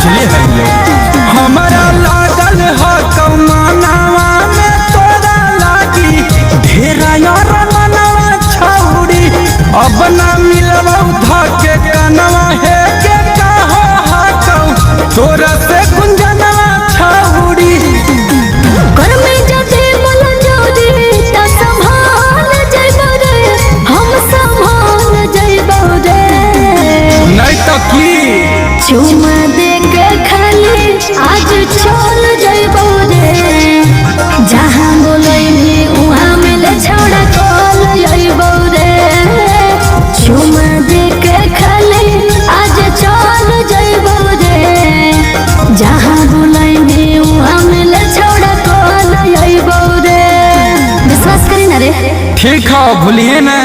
बुझले है हमारा लागल है कमानावा में तोरा लागी ढेरा यार मनवा छौड़ी अब ना मिलवा धके कनवा है के कहो हाकौ तोरा से गुंजनवा छौड़ी कर में जदे मन जोड़ी त संभाल जइबो रे हम संभाल जइबो रे नहीं तो की चुमा दे के खाली आज चल जइबो रे जहां बोलै भी उहां मिले छोड़ा कल जइबो रे चुमा दे के खाली आज चल जइबो रे जहां बोलै भी उहां मिले छोड़ा कल जइबो रे विश्वास करी ना रे ठीक है भूलिए ना।